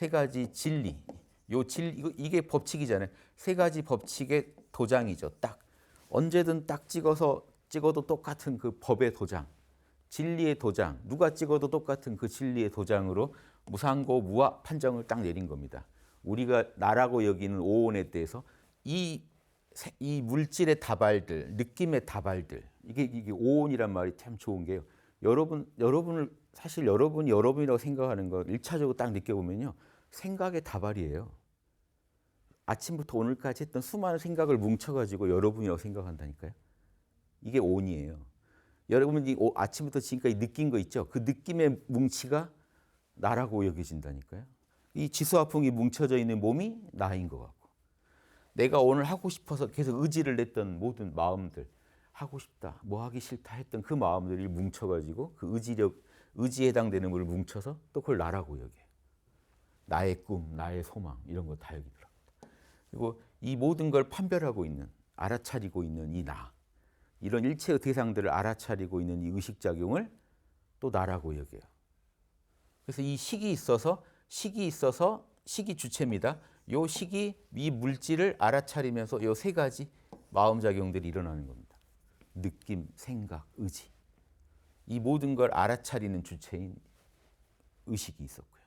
가지 진리. 요 진리 이게 법칙이잖아요. 3가지 법칙의 도장이죠. 딱 언제든 딱 찍어도 똑같은 그 법의 도장. 진리의 도장, 누가 찍어도 똑같은 그 진리의 도장으로 무상고 무아 판정을 딱 내린 겁니다. 우리가 나라고 여기는 오온에 대해서 이 물질의 다발들, 느낌의 다발들, 이게 오온이란 말이 참 좋은 게요. 여러분을 사실 여러분이 여러분이라고 생각하는 걸 1차적으로 딱 느껴보면요. 생각의 다발이에요. 아침부터 오늘까지 했던 수많은 생각을 뭉쳐가지고 여러분이라고 생각한다니까요. 이게 온이에요. 여러분이 아침부터 지금까지 느낀 거 있죠? 그 느낌의 뭉치가 나라고 여겨진다니까요. 이 지수화풍이 뭉쳐져 있는 몸이 나인 것 같고 내가 오늘 하고 싶어서 계속 의지를 냈던 모든 마음들 하고 싶다, 뭐 하기 싫다 했던 그 마음들이 뭉쳐가지고 그 의지에 해당되는 걸 뭉쳐서 또 그걸 나라고 여겨요. 나의 꿈, 나의 소망 이런 거 다 여기 들어갑니다. 그리고 이 모든 걸 판별하고 있는, 알아차리고 있는 이 나, 이런 일체의 대상들을 알아차리고 있는 이 의식작용을 또 나라고 여겨요. 그래서 이 식이 있어서 식이 주체입니다. 요 식이 이 물질을 알아차리면서 요 3가지 마음작용들이 일어나는 겁니다. 느낌, 생각, 의지. 이 모든 걸 알아차리는 주체인 의식이 있었고요.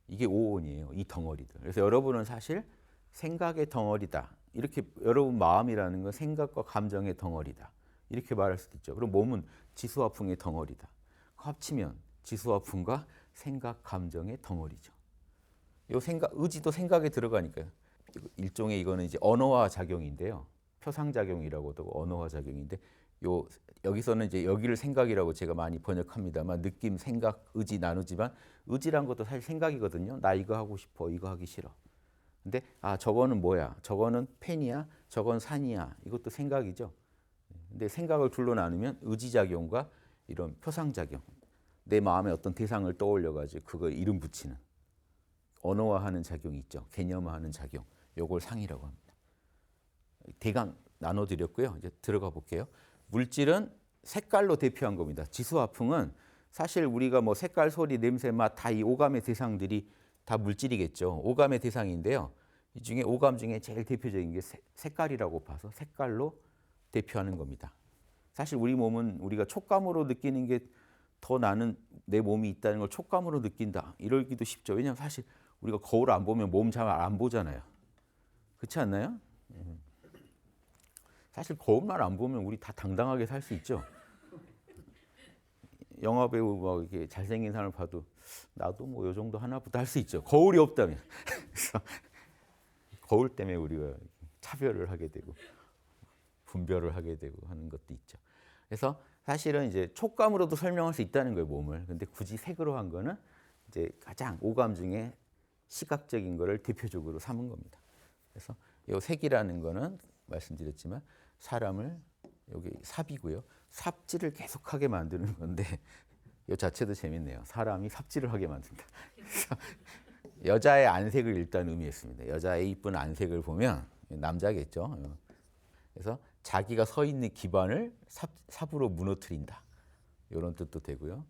이게 오온이에요. 이 덩어리들. 그래서 여러분은 사실 생각의 덩어리다. 이렇게 여러분 마음이라는 건 생각과 감정의 덩어리다. 이렇게 말할 수도 있죠. 그럼 몸은 지수화풍의 덩어리다. 합치면 지수화풍과 생각, 감정의 덩어리죠. 요 생각, 의지도 생각에 들어가니까요. 일종의 이거는 이제 언어화 작용인데요. 표상 작용이라고도 하고 언어화 작용인데 여기서는 이제 여기를 생각이라고 제가 많이 번역합니다만 느낌, 생각, 의지 나누지만 의지란 것도 사실 생각이거든요. 나 이거 하고 싶어, 이거 하기 싫어. 근데 저거는 뭐야? 저거는 펜이야? 저건 산이야? 이것도 생각이죠. 근데 생각을 둘로 나누면 의지작용과 이런 표상작용, 내 마음에 어떤 대상을 떠올려가지고 그거 이름 붙이는 언어화하는 작용이 있죠. 개념화하는 작용. 요걸 상이라고 합니다. 대강 나눠드렸고요. 이제 들어가 볼게요. 물질은 색깔로 대표한 겁니다. 지수화풍은 사실 우리가 뭐 색깔, 소리, 냄새, 맛 다 이 오감의 대상들이 다 물질이겠죠. 오감의 대상인데요. 이 중에 오감 중에 제일 대표적인 게 색깔이라고 봐서 색깔로 대표하는 겁니다. 사실 우리 몸은 우리가 촉감으로 느끼는 게 더 나는 내 몸이 있다는 걸 촉감으로 느낀다. 이러기도 쉽죠. 왜냐하면 사실 우리가 거울 안 보면 몸 잘 안 보잖아요. 그렇지 않나요? 사실 거울만 안 보면 우리 다 당당하게 살 수 있죠. 영화 배우 막 이렇게 잘생긴 사람을 봐도 나도 뭐 요 정도 하나보다 할 수 있죠. 거울이 없다면. 그래서 거울 때문에 우리가 차별을 하게 되고 분별을 하게 되고 하는 것도 있죠. 그래서 사실은 이제 촉감으로도 설명할 수 있다는 거예요, 몸을. 근데 굳이 색으로 한 거는 이제 가장 오감 중에 시각적인 거를 대표적으로 삼은 겁니다. 그래서 이 색이라는 거는 말씀드렸지만 사람을 여기 삽이고요. 삽질을 계속하게 만드는 건데 이 자체도 재밌네요. 사람이 삽질을 하게 만든다. 여자의 안색을 일단 의미했습니다. 여자의 이쁜 안색을 보면 남자겠죠. 그래서 자기가 서 있는 기반을 삽으로 무너뜨린다. 이런 뜻도 되고요.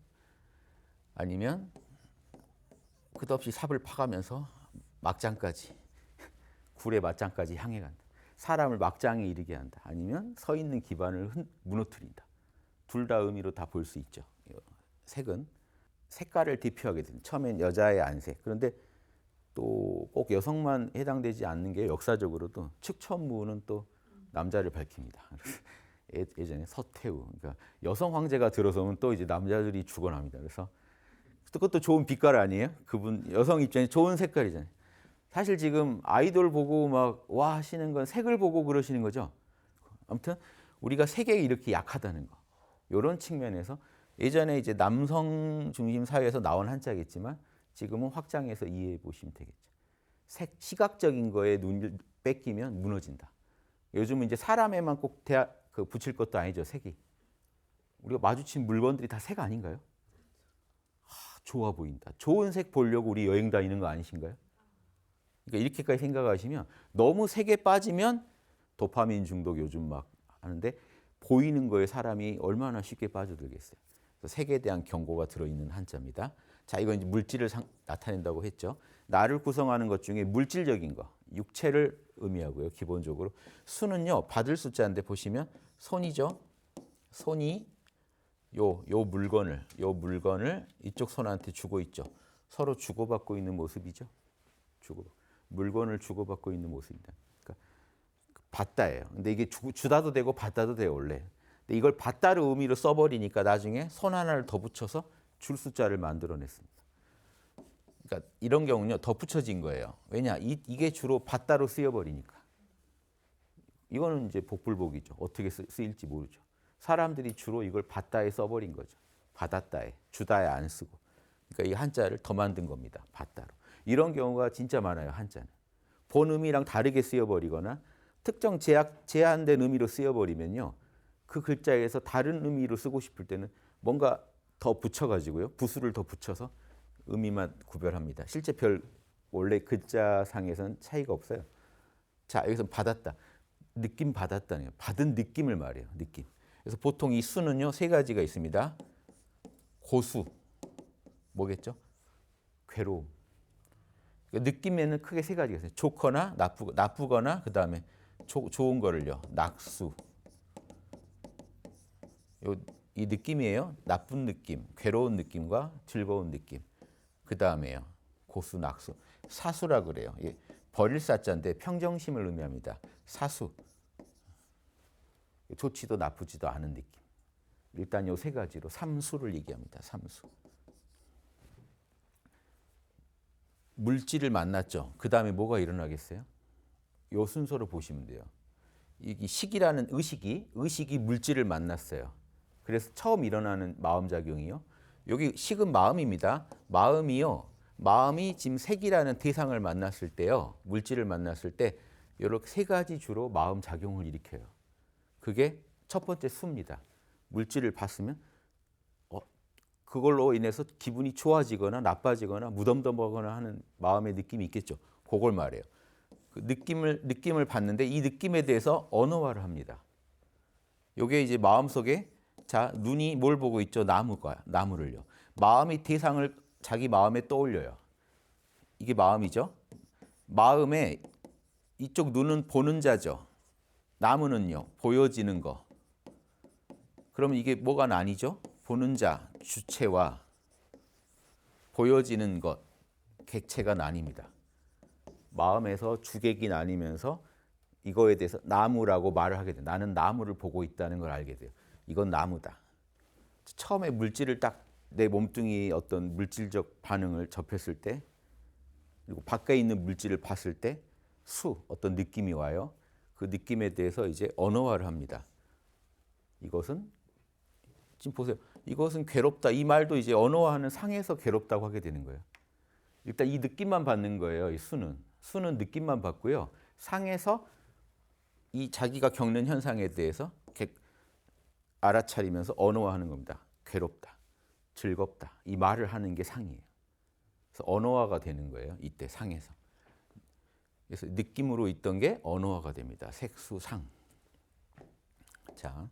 아니면 끝없이 삽을 파가면서 막장까지, 굴의 맞장까지 향해 간다. 사람을 막장에 이르게 한다. 아니면 서 있는 기반을 무너뜨린다. 둘 다 의미로 다 볼 수 있죠. 색은 색깔을 대표하게 됩니다. 처음엔 여자의 안색. 그런데 또 꼭 여성만 해당되지 않는 게 역사적으로도 측천무는 또 남자를 밝힙니다. 예전에 서태후, 그러니까 여성 황제가 들어서면 또 이제 남자들이 죽어납니다. 그래서 그것도 좋은 빛깔 아니에요? 그분 여성 입장에 좋은 색깔이잖아요. 사실 지금 아이돌 보고 막 와 하시는 건 색을 보고 그러시는 거죠. 아무튼 우리가 색에 이렇게 약하다는 거. 이런 측면에서 예전에 이제 남성 중심 사회에서 나온 한자겠지만 지금은 확장해서 이해해 보시면 되겠죠. 색, 시각적인 거에 눈을 뺏기면 무너진다. 요즘은 이제 사람에만 꼭 붙일 것도 아니죠, 색이. 우리가 마주친 물건들이 다 색 아닌가요? 좋아 보인다. 좋은 색 보려고 우리 여행 다니는 거 아니신가요? 그러니까 이렇게까지 생각하시면 너무 색에 빠지면 도파민 중독 요즘 막 하는데 보이는 거에 사람이 얼마나 쉽게 빠져들겠어요. 그래서 색에 대한 경고가 들어있는 한자입니다. 자, 이건 이제 물질을 나타낸다고 했죠. 나를 구성하는 것 중에 물질적인 거, 육체를 의미하고요. 기본적으로 수는요 받을 숫자인데 보시면 손이죠. 손이 요 물건을 이쪽 손한테 주고 있죠. 서로 주고받고 있는 모습이죠. 물건을 주고받고 있는 모습입니다. 그러니까 받다예요. 근데 이게 주다도 되고 받다도 돼요, 원래. 근데 이걸 받다를 의미로 써버리니까 나중에 손 하나를 더 붙여서 줄 숫자를 만들어냈습니다. 그러니까 이런 경우는요, 덧붙여진 거예요. 왜냐? 이게 주로 받다로 쓰여버리니까. 이거는 이제 복불복이죠. 어떻게 쓰일지 모르죠. 사람들이 주로 이걸 받다에 써버린 거죠. 받았다에, 주다에 안 쓰고. 그러니까 이 한자를 더 만든 겁니다. 받다로. 이런 경우가 진짜 많아요, 한자는. 본 의미랑 다르게 쓰여버리거나 특정 제한된 의미로 쓰여버리면요. 그 글자에서 다른 의미로 쓰고 싶을 때는 뭔가 더 붙여가지고요. 부수를 더 붙여서 의미만 구별합니다. 실제 별 원래 글자상에서는 차이가 없어요. 자, 여기서 받았다. 느낌 받았다는 거예요. 받은 느낌을 말해요. 느낌. 그래서 보통 이 수는요, 세 가지가 있습니다. 고수. 뭐겠죠? 괴로움. 그러니까 느낌에는 크게 세 가지가 있어요. 좋거나 나쁘거나 그다음에 좋은 거를요. 낙수. 이 느낌이에요. 나쁜 느낌, 괴로운 느낌과 즐거운 느낌. 그다음에요. 고수, 낙수. 사수라 그래요. 버릴 사자인데 평정심을 의미합니다. 사수. 좋지도 나쁘지도 않은 느낌. 일단 요 세 가지로 삼수를 얘기합니다. 삼수. 물질을 만났죠. 그 다음에 뭐가 일어나겠어요? 요 순서로 보시면 돼요. 이 식이라는 의식이 물질을 만났어요. 그래서 처음 일어나는 마음작용이요. 여기 식은 마음입니다. 마음이 지금 색이라는 대상을 만났을 때요. 물질을 만났을 때 이렇게 세 가지 주로 마음작용을 일으켜요. 그게 첫 번째 수입니다. 물질을 봤으면 그걸로 인해서 기분이 좋아지거나 나빠지거나 무덤덤하거나 하는 마음의 느낌이 있겠죠. 그걸 말해요. 그 느낌을 받는데 이 느낌에 대해서 언어화를 합니다. 이게 이제 마음속에 자 눈이 뭘 보고 있죠? 나무를요. 마음이 대상을 자기 마음에 떠올려요. 이게 마음이죠. 마음에 이쪽 눈은 보는 자죠. 나무는요 보여지는 거. 그러면 이게 뭐가 나뉘죠? 보는 자, 주체와 보여지는 것, 객체가 나뉩니다. 마음에서 주객이 나뉘면서 이거에 대해서 나무라고 말을 하게 돼요. 나는 나무를 보고 있다는 걸 알게 돼요. 이건 나무다. 처음에 물질을 딱 내 몸뚱이의 어떤 물질적 반응을 접했을 때 그리고 밖에 있는 물질을 봤을 때 어떤 느낌이 와요. 그 느낌에 대해서 이제 언어화를 합니다. 이것은 지금 보세요. 이것은 괴롭다. 이 말도 이제 언어화하는 상에서 괴롭다고 하게 되는 거예요. 일단 이 느낌만 받는 거예요. 이 수는 느낌만 받고요. 상에서 이 자기가 겪는 현상에 대해서 알아차리면서 언어화하는 겁니다. 괴롭다, 즐겁다. 이 말을 하는 게 상이에요. 그래서 언어화가 되는 거예요. 이때 상에서. 그래서 느낌으로 있던 게 언어화가 됩니다. 색수상. 자,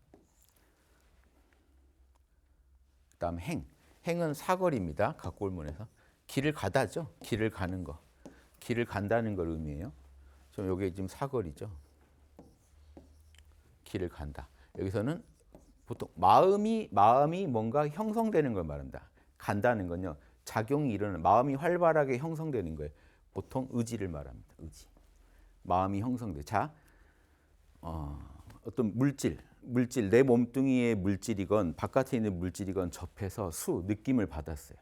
그다음 행. 행은 사거리입니다. 각골문에서 길을 가다죠. 길을 가는 거. 길을 간다는 걸 의미해요. 좀 여기 지금 사거리죠. 길을 간다. 여기서는 보통 마음이 뭔가 형성되는 걸 말합니다. 간다는 건요. 작용이 일어나는 마음이 활발하게 형성되는 거예요. 보통 의지를 말합니다. 의지. 마음이 형성돼. 자, 어떤 물질 내 몸뚱이의 물질이건 바깥에 있는 물질이건 접해서 느낌을 받았어요.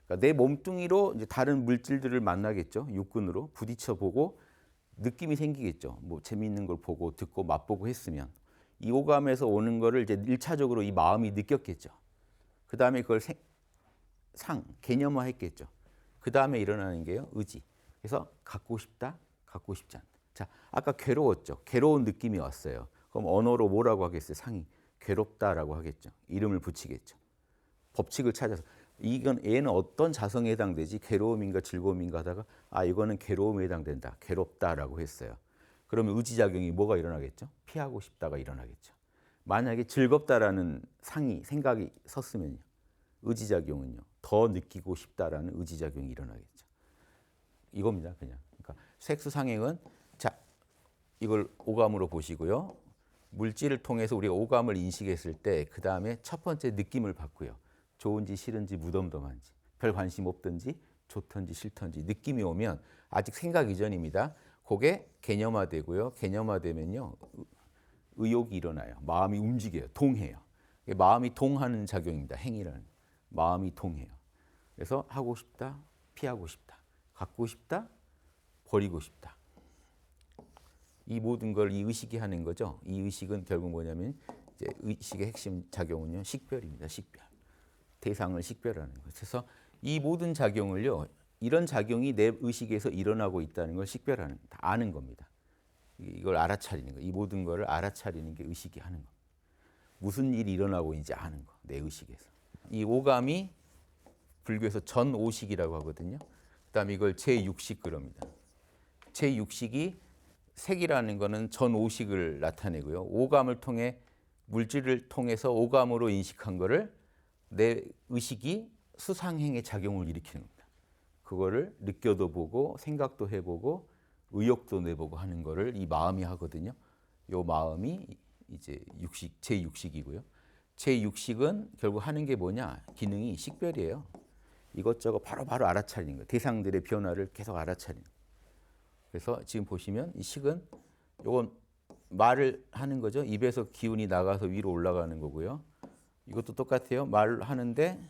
그러니까 내 몸뚱이로 이제 다른 물질들을 만나겠죠. 육근으로 부딪혀 보고 느낌이 생기겠죠. 뭐 재미있는 걸 보고 듣고 맛보고 했으면 이 오감에서 오는 거를 이제 1차적으로 이 마음이 느꼈겠죠. 그 다음에 그걸 개념화했겠죠. 그 다음에 일어나는 게요. 의지. 그래서 갖고 싶다, 갖고 싶지 않다. 자, 아까 괴로웠죠. 괴로운 느낌이 왔어요. 그럼 언어로 뭐라고 하겠어요? 상이 괴롭다라고 하겠죠. 이름을 붙이겠죠. 법칙을 찾아서 얘는 어떤 자성에 해당되지? 괴로움인가 즐거움인가 하다가 이거는 괴로움에 해당된다. 괴롭다라고 했어요. 그러면 의지작용이 뭐가 일어나겠죠? 피하고 싶다가 일어나겠죠. 만약에 즐겁다라는 생각이 섰으면요. 의지작용은요. 더 느끼고 싶다라는 의지작용이 일어나겠죠. 이겁니다. 그냥. 그러니까 색수상행은 자, 이걸 오감으로 보시고요. 물질을 통해서 우리가 오감을 인식했을 때 그 다음에 첫 번째 느낌을 받고요. 좋은지 싫은지 무덤덤한지 별 관심 없든지 좋든지 싫든지 느낌이 오면 아직 생각 이전입니다. 그게 개념화되고요. 개념화되면요. 의욕이 일어나요. 마음이 움직여요. 동해요. 마음이 동하는 작용입니다. 행위라는. 마음이 동해요. 그래서 하고 싶다, 피하고 싶다. 갖고 싶다, 버리고 싶다. 이 모든 걸 이 의식이 하는 거죠. 이 의식은 결국 뭐냐면 이제 의식의 핵심 작용은요. 식별입니다. 식별. 대상을 식별하는 거죠. 그래서 이 모든 작용을요. 이런 작용이 내 의식에서 일어나고 있다는 걸 식별하는 다 아는 겁니다. 이걸 알아차리는 거. 이 모든 거를 알아차리는 게 의식이 하는 거. 무슨 일이 일어나고 있는지 아는 거. 내 의식에서. 이 오감이 불교에서 전오식이라고 하거든요. 그다음에 이걸 제6식 그럽니다. 제6식이 색이라는 거는 전오식을 나타내고요. 오감을 통해 물질을 통해서 오감으로 인식한 거를 내 의식이 수상행의 작용을 일으키는 겁니다. 그거를 느껴도 보고 생각도 해보고 의욕도 내보고 하는 거를 이 마음이 하거든요. 이 마음이 이제 제6식이고요. 제6식은 결국 하는 게 뭐냐? 기능이 식별이에요. 이것저것 바로바로 알아차리는 거예요. 대상들의 변화를 계속 알아차리는 거예요. 그래서 지금 보시면 이 식은 이건 말을 하는 거죠. 입에서 기운이 나가서 위로 올라가는 거고요. 이것도 똑같아요. 말을 하는데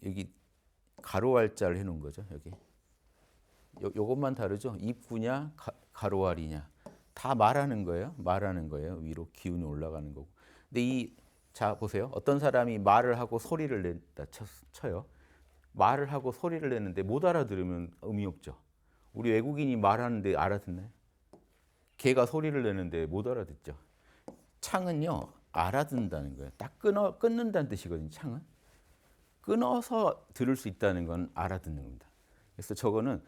여기 가로알자를 해놓은 거죠. 여기 요것만 다르죠. 입구냐 가로알이냐 다 말하는 거예요. 말하는 거예요. 위로 기운이 올라가는 거고. 근데 자 보세요. 어떤 사람이 말을 하고 소리를 낸다 쳐요. 말을 하고 소리를 내는데 못 알아들으면 의미 없죠. 우리 외국인이 말하는데 알아듣나요? 개가 소리를 내는데 못 알아듣죠. 창은요 알아듣는다는 거예요. 딱 끊는다는 뜻이거든요. 창은 끊어서 들을 수 있다는 건 알아듣는 겁니다. 그래서 저거는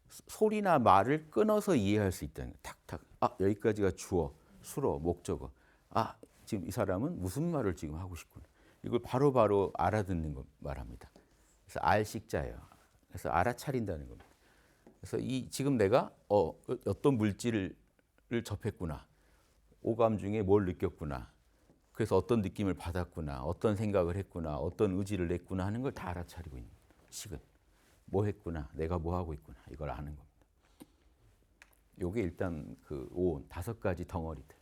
소리나 말을 끊어서 이해할 수 있다는 거예요. 탁탁. 여기까지가 주어, 수로, 목적어. 지금 이 사람은 무슨 말을 지금 하고 싶구나. 이걸 바로바로 알아듣는 거 말합니다. 그래서 알식자예요. 그래서 알아차린다는 겁니다. 그래서 지금 내가 어떤 물질을 접했구나. 오감 중에 뭘 느꼈구나. 그래서 어떤 느낌을 받았구나. 어떤 생각을 했구나. 어떤 의지를 냈구나 하는 걸 다 알아차리고 있는 겁니다. 식은. 뭐 했구나. 내가 뭐 하고 있구나. 이걸 아는 겁니다. 요게 일단 그 오온 5가지 덩어리들.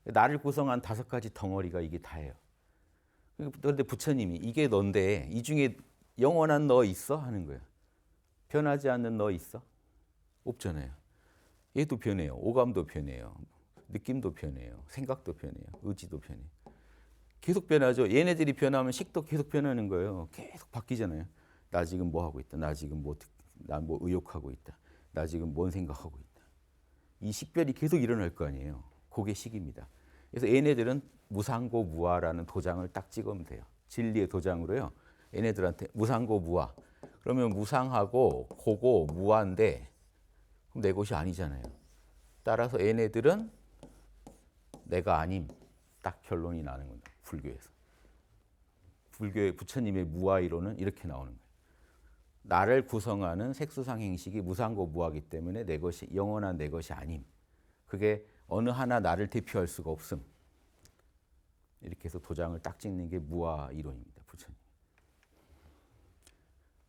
나를 구성한 5가지 덩어리가 이게 다예요. 그런데 부처님이 이게 넌데 이 중에 영원한 너 있어? 하는 거예요. 변하지 않는 너 있어? 없잖아요. 얘도 변해요. 오감도 변해요. 느낌도 변해요. 생각도 변해요. 의지도 변해요. 계속 변하죠. 얘네들이 변하면 식도 계속 변하는 거예요. 계속 바뀌잖아요. 나 지금 뭐 하고 있다. 나 지금 난 뭐 의욕하고 있다. 나 지금 뭔 생각하고 있다. 이 식별이 계속 일어날 거 아니에요. 그게 식입니다. 그래서 얘네들은 무상고 무아라는 도장을 딱 찍으면 돼요. 진리의 도장으로요. 얘네들한테 무상고 무아. 그러면 무상하고 고고 무아인데 그럼 내 것이 아니잖아요. 따라서 얘네들은 내가 아님. 딱 결론이 나는 겁니다. 불교에서. 불교의 부처님의 무아이론은 이렇게 나오는 거예요. 나를 구성하는 색수상 행식이 무상고 무아기 때문에 내 것이 영원한 내 것이 아님. 그게 어느 하나 나를 대표할 수가 없음. 이렇게 해서 도장을 딱 찍는 게 무아 이론입니다. 부처님.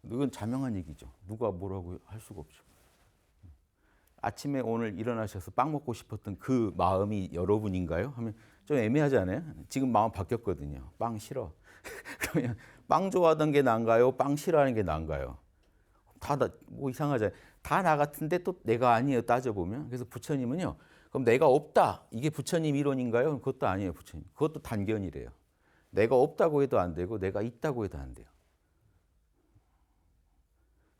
이건 자명한 얘기죠. 누가 뭐라고 할 수가 없죠. 아침에 오늘 일어나셔서 빵 먹고 싶었던 그 마음이 여러분인가요? 하면 좀 애매하지 않아요? 지금 마음 바뀌었거든요. 빵 싫어. 그러면 빵 좋아하던 게 나은가요? 빵 싫어하는 게 나은가요? 다 뭐 이상하잖아요. 다 나 같은데 또 내가 아니에요. 따져보면. 그래서 부처님은요. 그럼 내가 없다. 이게 부처님 이론인가요? 그것도 아니에요. 부처님. 그것도 단견이래요. 내가 없다고 해도 안 되고 내가 있다고 해도 안 돼요.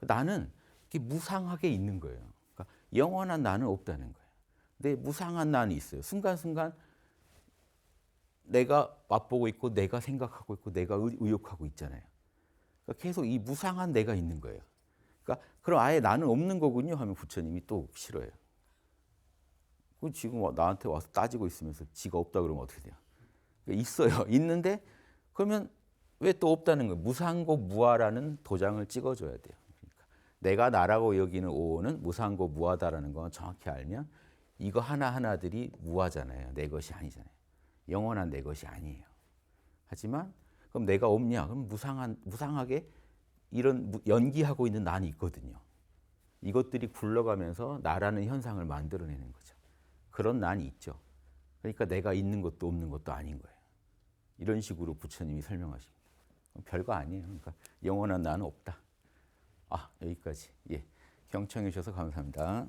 나는 이렇게 무상하게 있는 거예요. 그러니까 영원한 나는 없다는 거예요. 근데 무상한 나는 있어요. 순간순간 내가 맛보고 있고 내가 생각하고 있고 내가 의욕하고 있잖아요. 그러니까 계속 이 무상한 내가 있는 거예요. 그러니까 그럼 아예 나는 없는 거군요 하면 부처님이 또 싫어해요. 지금 나한테 와서 따지고 있으면서 지가 없다 그러면 어떻게 돼요? 그러니까 있어요. 있는데 그러면 왜 또 없다는 거예요? 무상고 무아라는 도장을 찍어줘야 돼요. 그러니까 내가 나라고 여기는 오는 무상고 무아다라는 건 정확히 알면 이거 하나하나들이 무아잖아요. 내 것이 아니잖아요. 영원한 내 것이 아니에요. 하지만 그럼 내가 없냐? 그럼 무상하게 이런 연기하고 있는 난이 있거든요. 이것들이 굴러가면서 나라는 현상을 만들어내는 거죠. 그런 난이 있죠. 그러니까 내가 있는 것도 없는 것도 아닌 거예요. 이런 식으로 부처님이 설명하십니다. 별거 아니에요. 그러니까 영원한 나는 없다. 여기까지. 예. 경청해 주셔서 감사합니다.